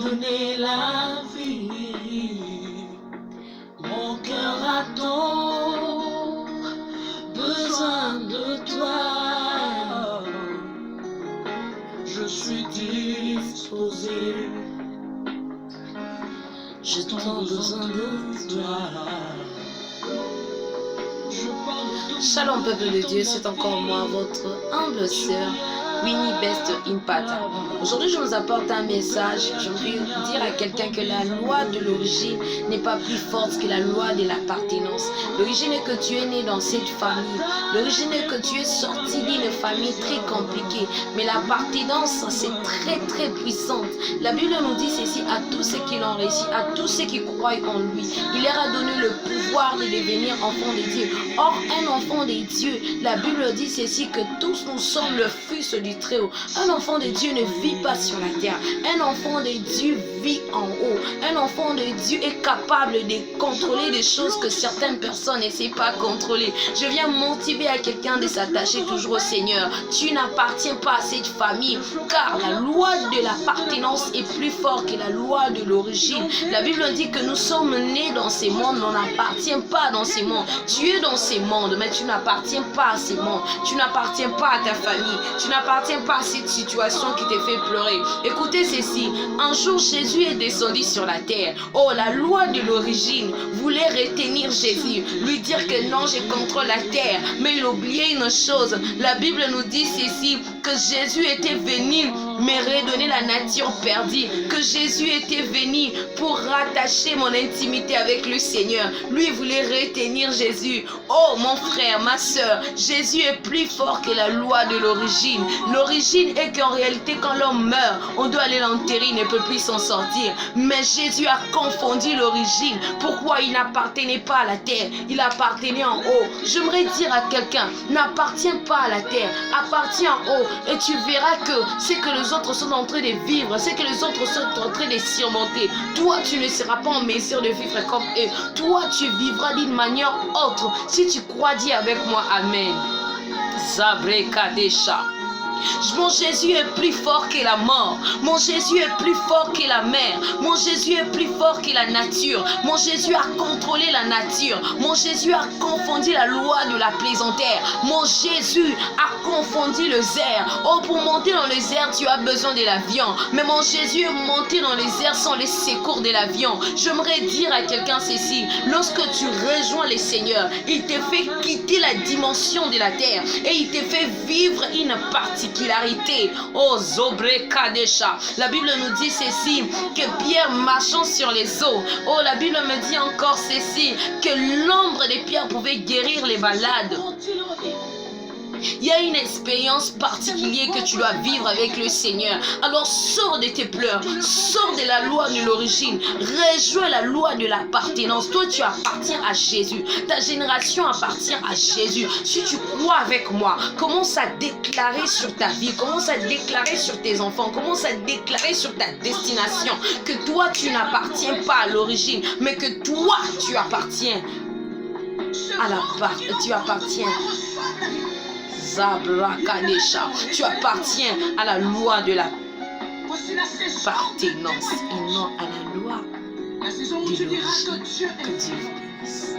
donné la vie. Mon cœur attend, besoin de toi. Je suis disposé, j'ai tant besoin de toi. Shalom peuple de Dieu, c'est encore moi, votre humble sœur, Winnie Best Impact. Aujourd'hui, je vous apporte un message. Je veux dire à quelqu'un que la loi de l'origine n'est pas plus forte que la loi de l'appartenance. L'origine est que tu es né dans cette famille. L'origine est que tu es sorti d'une famille très compliquée. Mais l'appartenance, c'est très puissante. La Bible nous dit ceci à tous ceux qui l'ont réussi, à tous ceux qui croient en lui. Il leur a donné le pouvoir de devenir enfants de Dieu. Or, un enfant de Dieu, la Bible dit ceci, que tous nous sommes le fils du Très-Haut. Un enfant de Dieu ne vit pas sur la terre. Un enfant de Dieu vit en haut. Un enfant de Dieu est capable de contrôler des choses que certaines personnes n'essaient pas de contrôler. Je viens motiver à quelqu'un de s'attacher toujours au Seigneur. Tu n'appartiens pas à cette famille, car la loi de l'appartenance est plus forte que la loi de l'origine. La Bible dit que nous sommes nés dans ces mondes, on n'appartient pas dans ces mondes. Tu es dans ces mondes, mais tu n'appartiens pas à ces mondes. Tu n'appartiens pas à ta famille. Tu n'appartiens pas à cette situation qui te fait pleurer. Écoutez ceci. Un jour, Jésus est descendu sur la terre. Oh, la loi de l'origine voulait retenir Jésus. Lui dire que non, je contrôle la terre. Mais il oubliait une chose. La Bible nous dit ceci, que Jésus était venu me redonner la nature perdue. Que Jésus était venu pour rattacher mon intimité avec le Seigneur. Lui voulait retenir Jésus. Oh, mon frère, ma soeur, Jésus est plus fort que la loi de l'origine. L'origine est qu'en réalité, quand l'homme meurt, on doit aller l'enterrer, il ne peut plus s'en sortir. Mais Jésus a confondu l'origine. Pourquoi? Il n'appartenait pas à la terre, il appartenait en haut. J'aimerais dire à quelqu'un, n'appartiens pas à la terre, appartiens en haut, et tu verras que c'est que les autres sont en train de vivre, c'est que les autres sont en train de surmonter. Toi, tu ne seras pas en mesure de vivre comme eux. Toi, tu vivras d'une manière autre. Si tu crois, dis avec moi Amen. Zabre Kadesha. Mon Jésus est plus fort que la mort. Mon Jésus est plus fort que la mer. Mon Jésus est plus fort que la nature. Mon Jésus a contrôlé la nature. Mon Jésus a confondu la loi de la plaisanteur. Mon Jésus a confondu le airs. Oh, pour monter dans les airs, tu as besoin de l'avion. Mais mon Jésus est monté dans les airs sans les secours de l'avion. J'aimerais dire à quelqu'un ceci. Lorsque tu rejoins le Seigneur, il te fait quitter la dimension de la terre. Et il te fait vivre une particularité. Oh, Zobre Kadesha. La Bible nous dit ceci, que Pierre marchant sur les eaux. Oh, la Bible me dit encore ceci, que l'ombre des pierres pouvait guérir les malades. Il y a une expérience particulière que tu dois vivre avec le Seigneur. Alors sors de tes pleurs, sors de la loi de l'origine, rejoins la loi de l'appartenance. Toi, tu appartiens à Jésus. Ta génération appartient à Jésus. Si tu crois avec moi, commence à déclarer sur ta vie, commence à déclarer sur tes enfants, commence à déclarer sur ta destination que toi, tu n'appartiens pas à l'origine, mais que toi, tu appartiens à tu appartiens. Tu appartiens à la loi de l'appartenance et non à la loi de l'origine. Que Dieu vous bénisse.